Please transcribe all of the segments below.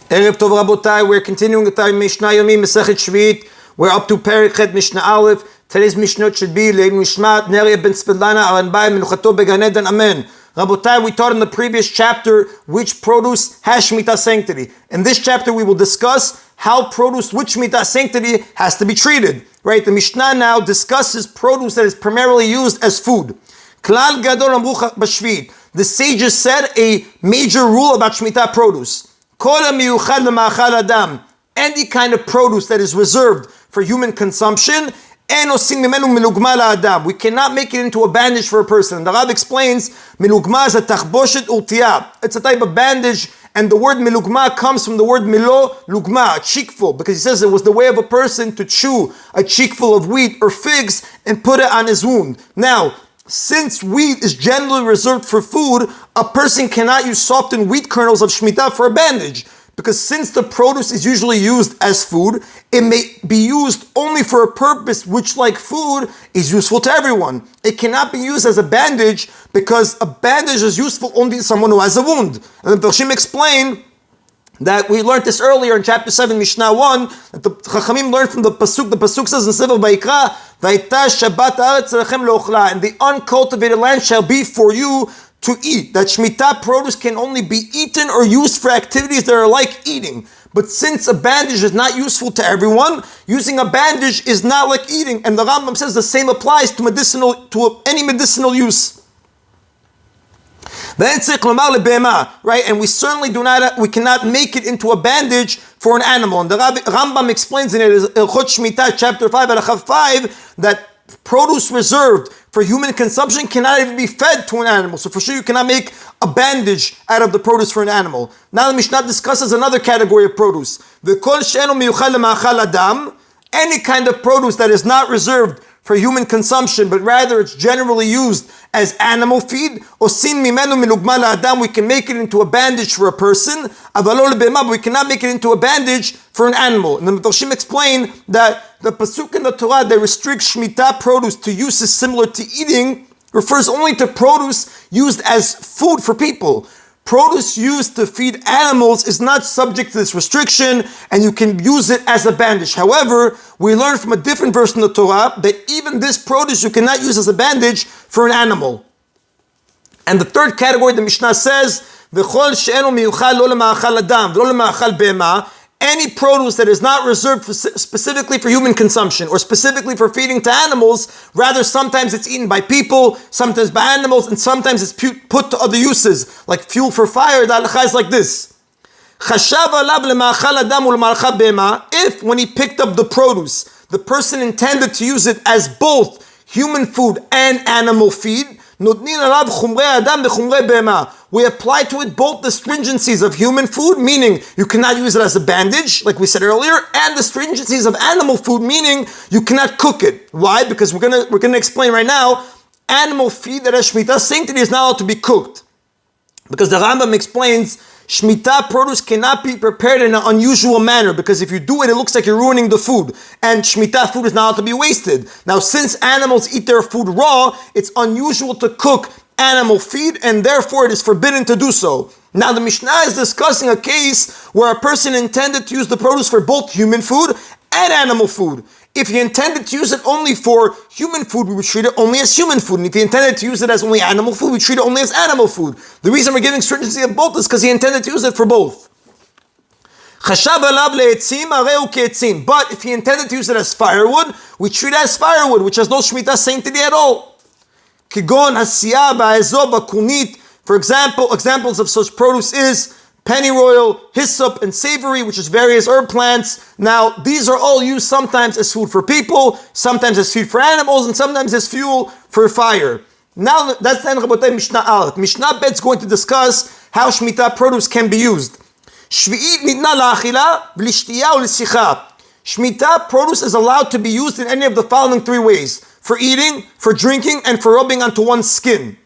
Erev Tov Rabotai, we're continuing with our Mishna Yomi, Masechet Sheviit. We're up to Perek Chet Mishna Alayev. Today's Mishnah should be Leil Mishmat Neria Ben Svedlana Aranbai Menuchato Began Eden. Amen. Rabotai, we taught in the previous chapter which produce has Shemitah sanctity. In this chapter, we will discuss how produce with Shemitah sanctity has to be treated. Right? The Mishnah now discusses produce that is primarily used as food. Klal Gadol Amru B'Shviit. The sages said a major rule about Shemitah produce. Any kind of produce that is reserved for human consumption, we cannot make it into a bandage for a person. The Rab explains, milugma is a tachboshet ultiya. It's a type of bandage, and the word milugma comes from the word milo lugma, a cheekful, because he says it was the way of a person to chew a cheekful of wheat or figs and put it on his wound. Now, since wheat is generally reserved for food, a person cannot use softened wheat kernels of Shemitah for a bandage. Because since the produce is usually used as food, it may be used only for a purpose which, like food, is useful to everyone. It cannot be used as a bandage because a bandage is useful only to someone who has a wound. And the Tashim explained that we learned this earlier in chapter 7, Mishnah 1, that the Chachamim learned from the Pasuk says in Sefer Vayikra, Vayita Shabbat Haaretz Lechem Leochla, and the uncultivated land shall be for you to eat. That Shemitah produce can only be eaten or used for activities that are like eating. But since a bandage is not useful to everyone, using a bandage is not like eating. And the Rambam says the same applies to any medicinal use. Right? And we certainly we cannot make it into a bandage for an animal. And the Rambam explains in it, Ilchot Shemitah, chapter 5, Halacha 5, that produce reserved for human consumption cannot even be fed to an animal. So for sure you cannot make a bandage out of the produce for an animal. Now the Mishnah discusses another category of produce. Any kind of produce that is not reserved for human consumption, but rather it's generally used as animal feed. We can make it into a bandage for a person, but we cannot make it into a bandage for an animal. And the Mepharshim explain that the pasuk in the Torah that restricts Shemitah produce to uses similar to eating refers only to produce used as food for people. Produce used to feed animals is not subject to this restriction, and you can use it as a bandage. However, we learn from a different verse in the Torah that even this produce you cannot use as a bandage for an animal. And the third category, the Mishnah says, any produce that is not reserved specifically for human consumption or specifically for feeding to animals, rather sometimes it's eaten by people, sometimes by animals, and sometimes it's put to other uses, like fuel for fire. The halacha is like this. If when he picked up the produce, the person intended to use it as both human food and animal feed, we apply to it both the stringencies of human food, meaning you cannot use it as a bandage, like we said earlier, and the stringencies of animal food, meaning you cannot cook it. Why? Because we're gonna explain right now, animal feed that has Shemitah sanctity is not allowed to be cooked. Because the Rambam explains, Shemitah produce cannot be prepared in an unusual manner, because if you do it, it looks like you're ruining the food. And Shemitah food is not allowed to be wasted. Now, since animals eat their food raw, it's unusual to cook animal feed, and therefore it is forbidden to do so. Now, the Mishnah is discussing a case where a person intended to use the produce for both human food and animal food. If he intended to use it only for human food, we would treat it only as human food. And if he intended to use it as only animal food, we treat it only as animal food. The reason we're giving stringency of both is because he intended to use it for both. But if he intended to use it as firewood, we treat it as firewood, which has no Shemitah sanctity at all. For example, examples of such produce is pennyroyal, hyssop, and savory, which is various herb plants. Now, these are all used sometimes as food for people, sometimes as feed for animals, and sometimes as fuel for fire. Now, that's the end of Mishnah Aleph. Mishnah Bet is going to discuss how Shemitah produce can be used. Sheviit nitna la'achila v'lishtiya u'l'sicha. Shemitah produce is allowed to be used in any of the following three ways: for eating, for drinking, and for rubbing onto one's skin.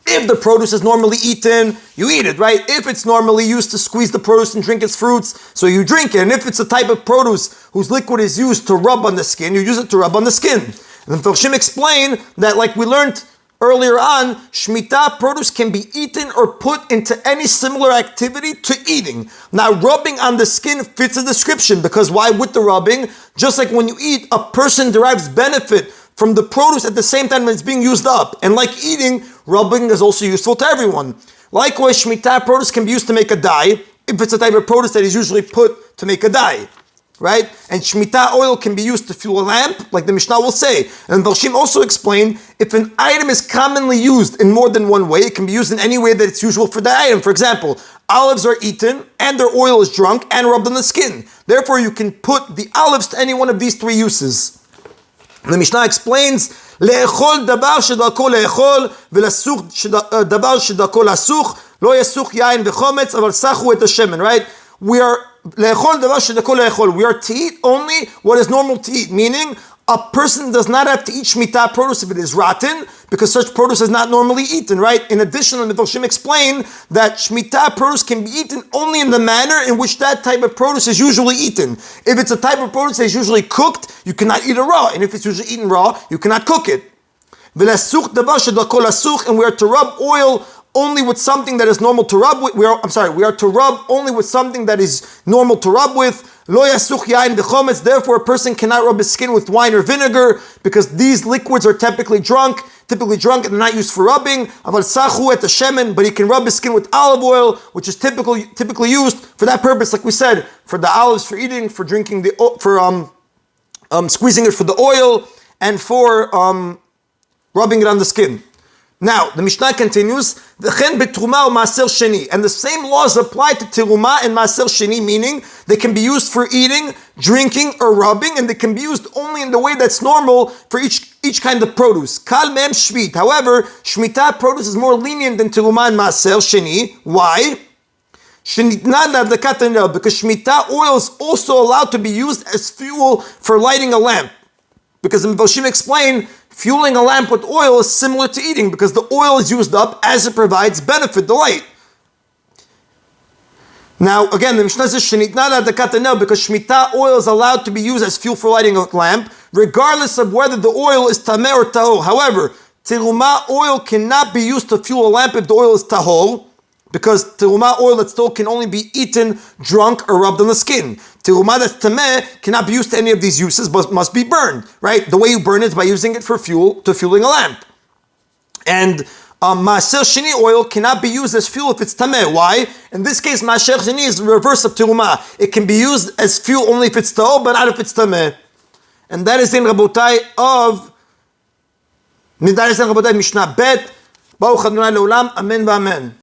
If the produce is normally eaten, you eat it, right? If it's normally used to squeeze the produce and drink its fruits, so you drink it. And if it's a type of produce whose liquid is used to rub on the skin, you use it to rub on the skin. And the Mepharshim explain that, like we learned earlier on, Shemitah produce can be eaten or put into any similar activity to eating. Now, rubbing on the skin fits the description, because why with the rubbing? Just like when you eat, a person derives benefit from the produce at the same time that it's being used up. And like eating, rubbing is also useful to everyone. Likewise, Shemitah produce can be used to make a dye, if it's a type of produce that is usually put to make a dye. Right? And Shemitah oil can be used to fuel a lamp, like the Mishnah will say. And Varshim also explain, if an item is commonly used in more than one way, it can be used in any way that it's usual for the item. For example, olives are eaten, and their oil is drunk and rubbed on the skin. Therefore, you can put the olives to any one of these three uses. The Mishnah explains, לאכול דבר שדרכו לאכול, ולסוך דבר שדרכו לסוך, לא יסוך יין וחומץ, אבל סחו את השמן, right? We are to eat only what is normal to eat, meaning a person does not have to eat Shemitah produce if it is rotten, because such produce is not normally eaten, right? In addition, the Mefarshim explain that Shemitah produce can be eaten only in the manner in which that type of produce is usually eaten. If it's a type of produce that is usually cooked, you cannot eat it raw, and if it's usually eaten raw, you cannot cook it. And we are to rub oil only with something that is normal to rub with. We are to rub only with something that is normal to rub with. Lo yasuch yain v'chometz. Therefore, a person cannot rub his skin with wine or vinegar, because these liquids are typically drunk and they're not used for rubbing. Aval sachu et hashemen, but he can rub his skin with olive oil, which is typically used for that purpose, like we said, for the olives, for eating, for drinking squeezing it for the oil, and for rubbing it on the skin. Now, the Mishnah continues, and the same laws apply to teruma and maaser sheni, meaning they can be used for eating, drinking, or rubbing, and they can be used only in the way that's normal for each kind of produce. Kal mehem Sheviit. However, Shemitah produce is more lenient than teruma and maaser sheni. Why? Because Shemitah oil is also allowed to be used as fuel for lighting a lamp. Because the Mefarshim explain, fueling a lamp with oil is similar to eating, because the oil is used up as it provides benefit, the light. Now, again, the Mishnah says, because Shemitah oil is allowed to be used as fuel for lighting a lamp, regardless of whether the oil is tameh or tahor. However, teruma oil cannot be used to fuel a lamp if the oil is tahor, because teruma oil that still can only be eaten, drunk, or rubbed on the skin. Teruma that's tameh cannot be used to any of these uses, but must be burned, right? The way you burn it is by using it for fuel, to fueling a lamp. And maaser sheni oil cannot be used as fuel if it's tameh. Why? In this case, maaser sheni is the reverse of teruma. It can be used as fuel only if it's tahor, but not if it's tameh. And that is in Rabotai Mishnah Bet. Baruch Adonai Leolam. Amen v'amen.